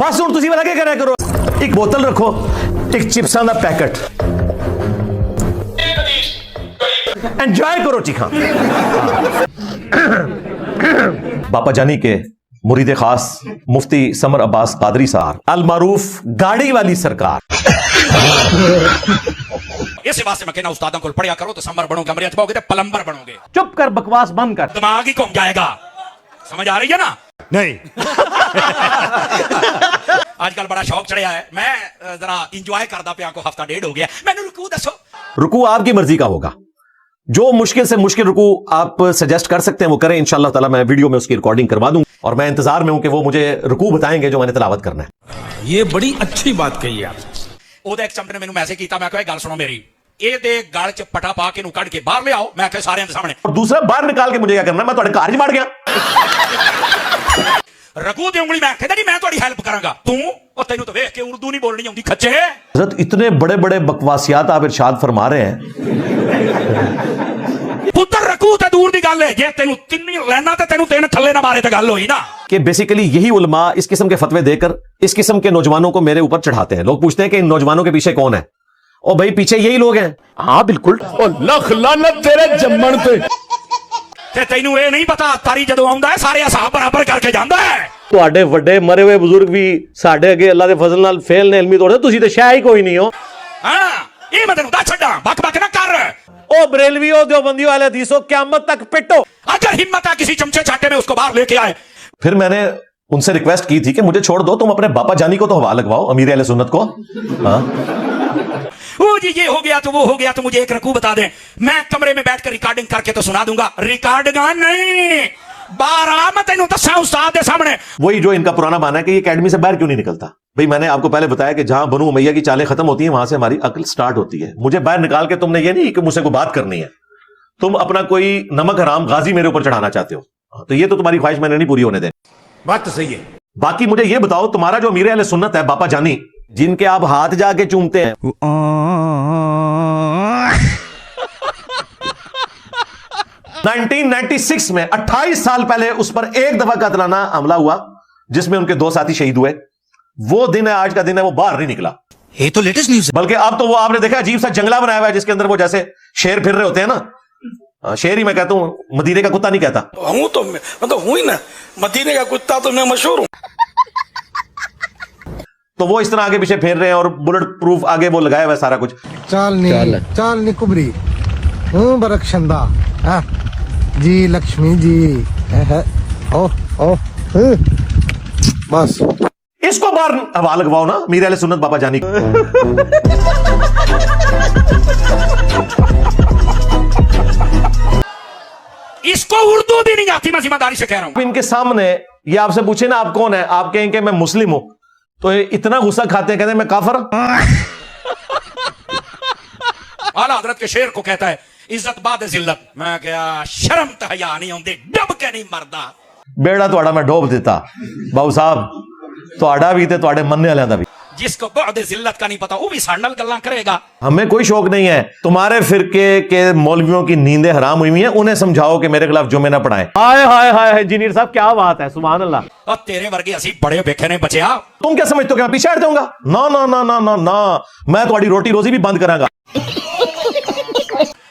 बस हुण तुसीं लगे करा करो, एक बोतल रखो, एक चिप्सां दा पैकेट, एंजॉय करो चीखा। बापा जानी के मुरीद खास मुफ्ती समर अब्बास कादरी साहब अल मारूफ गाड़ी वाली सरकार। इस वास्ते मैं कहना उस्तादों को पढ़िया करो तो समर बनोगे, अमरीत पाओगे तो प्लम्बर बनोगे। चुप कर, बकवास बंद कर, दिमाग ही घूम जाएगा। समझ आ रही है ना? नहीं। आजकल बड़ा शौक चढ़िया है, मैं जरा इंजॉय करता पिया को हफ्ता डेढ़ हो गया। मैंने रुकू दसो। रुकू आपकी मर्जी का होगा, जो मुश्किल से मुश्किल रुकू आप सजेस्ट कर सकते हैं वो करें, इंशाअल्लाह ताला मैं वीडियो में उसकी रिकॉर्डिंग करवा दूं, और मैं इंतजार में हूं कि वो मुझे रुकू बताएंगे जो मैंने तिलावत करना है। ये बड़ी अच्छी बात कही आप। ਉਹਦਾ ਇੱਕ ਚਮਟ ਨੇ ਮੈਨੂੰ ਮੈਸੇਜ ਕੀਤਾ, ਮੈਂ ਕਿਹਾ ਗੱਲ ਸੁਣੋ ਮੇਰੀ, ਇਹ ਦੇ ਗਲ 'ਚ ਪਟਾ ਪਾ ਕੇ ਇਹਨੂੰ ਕੱਢ ਕੇ ਬਾਹਰ ਲਿਆਓ। ਮੈਂ ਕਿਹਾ ਸਾਰਿਆਂ ਦੇ ਸਾਹਮਣੇ। और दूसरा बाहर निकाल के मुझे क्या करना है, मैं ਤੁਹਾਡੇ ਘਰ 'ਚ ਵੜ ਗਿਆ। रघु ਦੀ ਉਂਗਲੀ ਮੈਂ ਕਹਿੰਦਾ ਜੀ ਮੈਂ ਤੁਹਾਡੀ ਹੈਲਪ ਕਰਾਂਗਾ, ਤੂੰ ਉਹ ਤੈਨੂੰ ਤਾਂ ਵੇਖ ਕੇ ਉਰਦੂ ਨਹੀਂ ਬੋਲਣੀ ਆਉਂਦੀ ਖੱਚੇ। हज़रत इतने बड़े बड़े बकवासियात आप इरशाद फरमा रहे हैं। ਪੁੱਤਰ रघु ਤੇ ਦੂਰ ਦੀ ਗੱਲ ਹੈ, ਜੇ ਤੈਨੂੰ ਤਿੰਨੀ ਲੈਣਾ ਤੇ ਤੈਨੂੰ ਤਿੰਨ ਥੱਲੇ ਨਾ ਮਾਰੇ ਤਾਂ ਗੱਲ ਹੋਈ ना। कि बेसिकली यही उलमा इस किस्म के फतवे देकर इस किस्म के नौजवानों को मेरे ऊपर चढ़ाते हैं। लोग पूछते हैं कि इन नौजवानों के पीछे कौन है, और भाई पीछे यही लोग हैं। हाँ बिल्कुल। लख लानत तेरे जम्मन ਤੇ ਤੈਨੂੰ ਇਹ ਨਹੀਂ ਪਤਾ ਤਾਰੀ ਜਦੋਂ ਆਉਂਦਾ ਹੈ ਸਾਰੇ ਹਿਸਾਬ ਬਰਾਬਰ ਕਰਕੇ ਜਾਂਦਾ ਹੈ। ਤੁਹਾਡੇ ਵੱਡੇ ਮਰੇ ਹੋਏ ਬਜ਼ੁਰਗ ਵੀ ਸਾਡੇ ਅੱਗੇ ਅੱਲਾ ਦੇ ਫਜ਼ਲ ਨਾਲ ਫੇਲ ਨੇ ਇਲਮੀ ਤੋੜਦੇ, ਤੁਸੀਂ ਤੇ ਸ਼ਾਇਦ ਹੀ ਕੋਈ ਨਹੀਂ ਹੋ। ਹਾਂ ਇਹ ਮੈਂ ਤੈਨੂੰ ਦੱਸ ਛੱਡਾਂ, ਬਕ ਬਕ ਨਾ ਕਰ। ओ बरेलवियों देवबंदियों अहले हदीसों क़यामत तक पिटो। अगर हिम्मत है किसी चमचे चाटे में उसको बाहर लेके आए। फिर मैंने उनसे रिक्वेस्ट की थी कि मुझे छोड़ दो, तुम अपने बापा जानी को तो हवा लगवाओ, अमीर अहले सुन्नत को। हाँ ओ जी ये हो गया तो वो हो गया, तो मुझे एक रकू बता दें, मैं कमरे में बैठकर रिकॉर्डिंग करके तो सुना दूंगा। रिकॉर्डिंग नहीं, बारह मैं तेनू दसा उस्ताद के सामने। वही जो इनका पुराना माना है कि ये अकेडमी से बाहर क्यों नहीं निकलता। भाई मैंने आपको पहले बताया कि जहां बनु उमैया की चालें खत्म होती हैं वहां से हमारी अक्ल स्टार्ट होती है। मुझे बाहर निकाल के तुमने ये नहीं कि मुझसे कोई बात करनी है, तुम अपना कोई नमक हराम गाजी मेरे ऊपर चढ़ाना चाहते हो, तो ये तो तुम्हारी ख्वाहिश मैंने नहीं पूरी होने दे। बात तो सही है। बाकी मुझे ये बताओ, तुम्हारा जो अमीर अहले सुन्नत है बापा जानी, जिनके आप हाथ जाके चूमते हैं, 1996 में 28 साल पहले उस पर एक दफा कातलाना हमला हुआ जिसमें उनके 2 साथी शहीद हुए। वो दिन है, आज का दिन है, वो बाहर नहीं निकला। ये तो लेटेस्ट न्यूज़ है। बल्कि अब तो वो आपने देखा अजीब सा जंगला बनाया हुआ है जिसके अंदर वो जैसे शेर फिर रहे होते हैं ना। शेर ही मैं कहता हूं, मदीने का कुत्ता नहीं कहता। हूं तो मैं हूं ही ना, मदीने का कुत्ता तो मैं मशहूर हूं। तो वो इस तरह आगे पीछे फेर रहे हैं और बुलेट प्रूफ आगे वो लगाया हुआ है सारा कुछ। चालनी कुबरी बरकशंदा जी लक्ष्मी जी बस इसको बाहर हवा लगवाओ ना अमीर अहले सुन्नत बाबा जानी। इसको उर्दू भी नहीं आती, मैं जिम्मेदारी से कह रहा हूं। इनके सामने ये आपसे पूछे ना आप कौन है, आप कहें कि मैं मुस्लिम हूं, तो इतना गुस्सा खाते हैं, कहते हैं मैं काफिर। आला हजरत के शेर को कहता है इज्जत बाद जिल्लत। मैं क्या शर्म तो हया नहीं आउंदी, डब के नहीं मरदा। बेड़ा तुहाड़ा मैं डोब देता बाबू साहब, तुहाड़ा भी ते तुहाड़े मनने वालियां दा भी। जिसको बाद जिल्लत का नहीं पता वो भी साढ़े नाल गल्लां करेगा। हमें कोई शौक नहीं है तुम्हारे फिरके के मौलवियों की नींदें हराम हुई हैं, उन्हें समझाओ कि मेरे खिलाफ जुमे ना पढ़ाएं। हाय हाय हाय इंजीनियर साहब क्या बात है, सुभान अल्लाह। और तेरे वर्गे असी बड़े बेखे ने बचया। तुम क्या समझते हो कि मैं पीछे हट जाऊंगा? ना ना ना ना ना ना, मैं तुम्हारी रोटी रोजी भी बंद करांगा।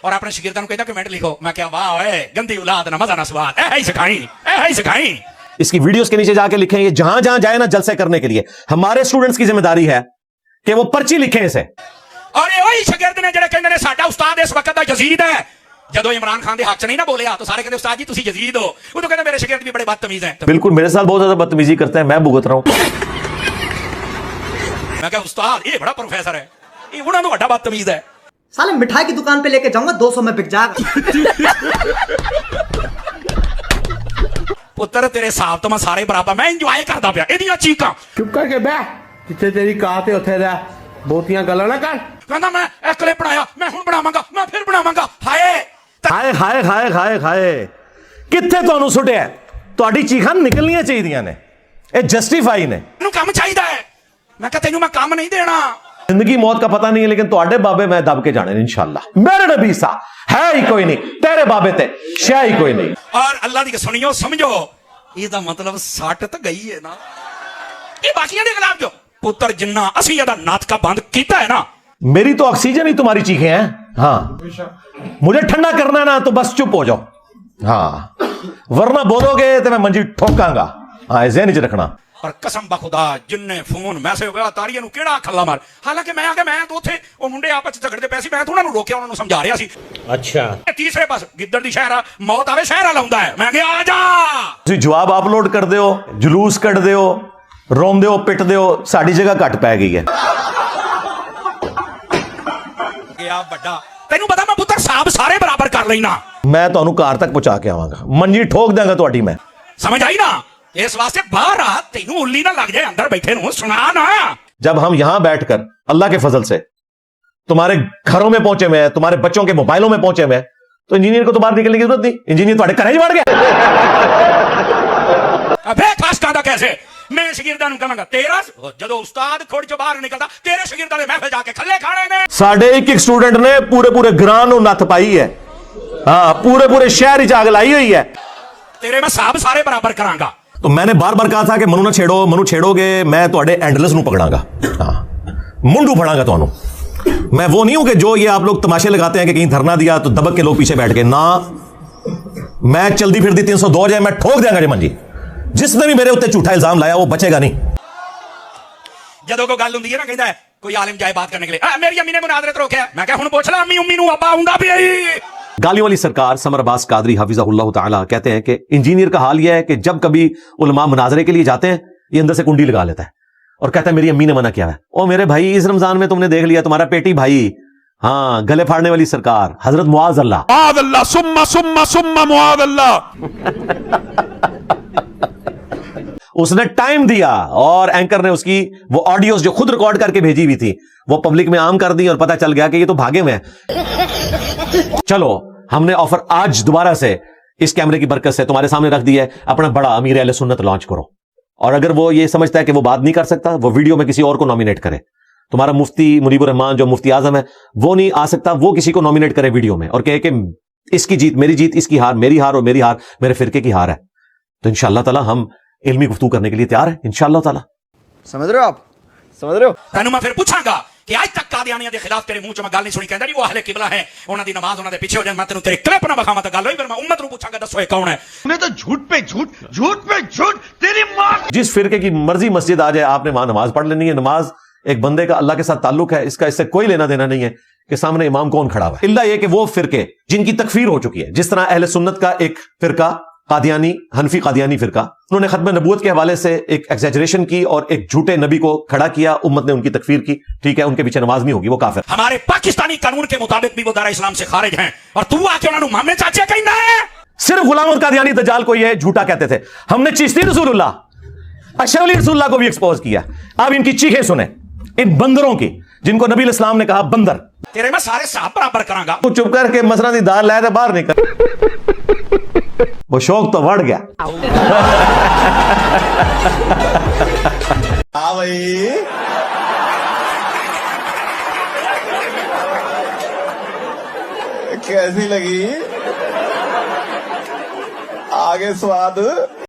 और अपने शागिर्दां को कहता कमेंट लिखो। मैं क्या वाह ओए गंदी औलाद ना मजा ना स्वाद, ऐ ही सिखाई। इसकी वीडियोस के नीचे जाके लिखें, ये जहां जहां जाए ना जलसे करने के लिए हमारे स्टूडेंट्स की जिम्मेदारी है कि वो पर्ची लिखें इसे। और ये वही शागिर्द ने जेड़े कहंदे ने साडा उस्ताद इस वक्त दा यजीद है। जदों इमरान खान दे हक च नहीं ना बोलिया तो सारे कहते उस्ताद जी तुसी यजीद हो। वो तो कहंदे मेरे शागिर्द भी बड़े बदतमीज हैं। बिल्कुल मेरे साथ बहुत ज्यादा बदतमीजी करते हैं, मैं भुगत रहा हूं। मैं कहा उस्ताद ये बड़ा प्रोफेसर है, ये उन्हां तो बड़ा बदतमीज है। साले मिठाई की दुकान पे लेके जाऊंगा 200 में बिक जाएगा। पुत्र तेरे साहब तो मैं सारे बराबर, मैं इंजॉय करता पिया एदियां चीकां। चुप करके बैठ, जिथे तेरी कहा थे उथे रह, बहुतियां गल्लां ना कर। कहंदा मैं एक क्लिप बनाया, मैं हुण बनावांगा, मैं फिर बनावांगा। हाय हाय हाय हाय हाय हाय, कित्थे तुहानू सुटिया? तुहाडी चीखां निकलनियां चाहिदियां ने, ये जस्टिफाई ने। तैनू काम चाहिदा है, मैं कहा तैनू मैं काम नहीं देना। जिंदगी मौत का पता नहीं है, लेकिन तुहाडे बाबे मैं दब के जाने इंशाअल्लाह। मेरे नबी सा है ही कोई नहीं, तेरे बाबे ते शै ही कोई नहीं। और अल्लाह दी सुनियो समझो, इसदा मतलब सट तो गई है ना। ਇਹ ਬਾਕੀਆਂ ਦੇ ਖਿਲਾਫ ਜੋ ਪੁੱਤਰ ਜਿੰਨਾ ਅਸੀਂ ਇਹਦਾ ਨਾਟਕਾ ਬੰਦ ਕੀਤਾ ਹੈ ਨਾ मेरी तो ऑक्सीजन ही तुम्हारी चीखें हैं। हाँ, मुझे ठंडा करना है ना तो बस चुप हो जाओ, हाँ, वरना बोलोगे तो मैं मंजी ठोकांगा। हाँ, ज़हन च रखना। पर कसम बखुदा जिन्ने फोन मैसेज वगैरह तारियां नु केड़ा खल्ला मार, हालांकि मैं आके मैं तो उथे ओ मुंडे आपस च झगड़दे पैसे मैं तो उन्हां नु रोकिया, उन्हां नु समझा रिहा सी। अच्छा, तीसरे पास गिद्दड़ दी शहरा मौत आवे शहरा लाउंदा है, मैं कहा आ जा। ਤੁਸੀਂ ਜਵਾਬ ਅਪਲੋਡ ਕਰਦੇ ਹੋ, ਜਲੂਸ ਕੱਢਦੇ ਹੋ, ਰੋਂਦੇ ਹੋ, ਪਿੱਟਦੇ ਹੋ, ਸਾਡੀ ਜਗ੍ਹਾ ਘੱਟ ਪੈ ਗਈ ਹੈ। ਗਿਆ ਵੱਡਾ ਤੈਨੂੰ ਪਤਾ ਮੈਂ ਪੁੱਤਰ ਸਾਬ ਸਾਰੇ ਬਰਾਬਰ ਕਰ ਲੈਣਾ। ਮੈਂ ਤੁਹਾਨੂੰ ਘਰ ਤੱਕ ਪਹੁੰਚਾ ਕੇ ਆਵਾਂਗਾ, ਮੰਜੀ ਠੋਕ ਦਾਂਗਾ ਤੁਹਾਡੀ ਮੈਂ। समझ आई ना, इस वास्ते बाहर आ, तेनू उल्ली ना लग जाए अंदर बैठे नु, सुना ना। जब हम यहां बैठकर अल्लाह के फजल से तुम्हारे घरों में पहुंचे हुए हैं, तुम्हारे बच्चों के मोबाइलों में पहुंचे हुए हैं, तो इंजीनियर को तो बाहर निकलने की जरूरत नहीं, इंजीनियर तुम्हारे घरे ही बढ़ गया। अबे खास कहता कैसे मैं शगिर्दां नु कहांगा तेरा जदों उस्ताद खोड़ चो बाहर निकलदा तेरे शगिर्दां दे महफिल जाके खल्ले खाने ने। साडे एक स्टूडेंट ने पूरे ग्रां नु नथ पाई है। हाँ, पूरे शहर च आग लाई हुई है। तेरे मैं साब सारे बराबर करांगा। तो मैंने बार बार कहा था कि मनु ना छेड़ो, मनु छेड़ोगे मैं तुहाडे एंडलेस नु पकड़ांगा। हाँ, मुंडू फड़ांगा तुहानू। मैं वो नहीं हूं कि जो ये आप लोग तमाशे लगाते हैं कि कहीं धरना दिया तो दबक के लोग पीछे बैठ के, ना, मैं चलती फिरती 302 जाए मैं ठोक देंगा जी मंजी। जिसने भी मेरे उत्ते झूठा इल्जाम लाया वो बचेगा नहीं। जदों कोई गल हुंदी है ना कहंदा है कोई आलिम जाए बात करने के लिए, मेरी अम्मी ने मुनादरे तो रोकिया, मैं कहा हुण पुछ ला अम्मी उम्मी नु, अब्बा आऊंगा भी आई। गालियों वाली सरकार समर अब्बास कादरी हाफिज़हुल्लाह ताला कहते हैं कि इंजीनियर का हाल यह है कि जब कभी उलमा मुनाजरे के लिए जाते हैं ये अंदर से कुंडी लगा लेता है और कहता है मेरी अम्मी ने मना किया है। ओ मेरे भाई, इस रमजान में तुमने देख लिया तुम्हारा पेटी भाई, हाँ, गले फाड़ने वाली सरकार हजरत मुआज अल्लाह सुम्मा मुआद अल्लाह। उसने टाइम दिया और एंकर ने उसकी वो ऑडियोज जो खुद रिकॉर्ड करके भेजी हुई थी वो पब्लिक में आम कर दी और पता चल गया कि ये तो भागे हुए हैं। चलो, हमने ऑफर आज दोबारा से इस कैमरे की बरकत से तुम्हारे सामने रख दी है, अपना बड़ा अमीर अहले सुन्नत लॉन्च करो। और अगर वो ये समझता है कि वो बात नहीं कर सकता, वो वीडियो में किसी और को नॉमिनेट करे। तुम्हारा मुफ्ती मुनीबुर रहमान जो मुफ्ती आजम है वो नहीं आ सकता, वो किसी को नॉमिनेट करे वीडियो में और कहे कि इसकी जीत मेरी जीत, इसकी हार मेरी हार और मेरी हार मेरे फिरके की हार है। तो इंशाअल्लाह ताला हम इल्मी गुफ्तगू करने के लिए तैयार है इंशाअल्लाह ताला। समझ रहे हो आप, समझ रहे हो? तेनू मैं फिर पूछांगा कि आज तक कादियानियां दे खिलाफ तेरे मुंह चों मैं गल नहीं सुनी, कहंदा जी वो अहले किबला है, उन्हां दी नमाज उन्हां दे पीछे हो जाए, मैं तेनू तेरे क्लिप ना बखावां तां गल होई, फिर मैं उम्मत नू पूछांगा दसो ये कौन है। तूने तो झूठ पे झूठ तेरी माँ। जिस फिरके की मर्जी मस्जिद आ जाए आपने वहां नमाज पढ़ लेनी है। नमाज एक बंदे का अल्लाह के साथ ताल्लुक है, इसका इससे कोई लेना देना नहीं है कि सामने इमाम कौन खड़ा हुआ है, इल्ला ये कि वो फिरके जिनकी तकफीर हो चुकी है, जिस तरह अहले सुन्नत का एक फिरका कादियानी, हनफी कादियानी फिरका, उन्होंने खत्म नबूवत के हवाले से एक एग्जैजरेशन की और एक झूठे नबी को खड़ा किया, उम्मत ने उनकी तकफीर की। ठीक है, उनके पीछे नमाज नहीं होगी, वो काफिर। हमारे पाकिस्तानी कानून के मुताबिक भी वो दारा इस्लाम से खारिज हैं और तू आके उन्हां नू मामे चाचे कहंदा है। सिर्फ गुलाम अहमद कादियानी दज्जाल को ये झूठा कहते थे। हमने चिश्ती रसूलुल्लाह अशरफ अली रसूलुल्लाह को भी एक्सपोज किया। अब इनकी चीखें सुने, इन बंदरों की, जिनको नबी इस्लाम ने कहा बंदर। तेरे मैं सारे साहब बराबर करांगा। तू चुप करके मसरा दी दाल लाए बाहर निकल। वो शौक तो बढ़ गया। हाँ भाई, कैसी लगी? आगे स्वाद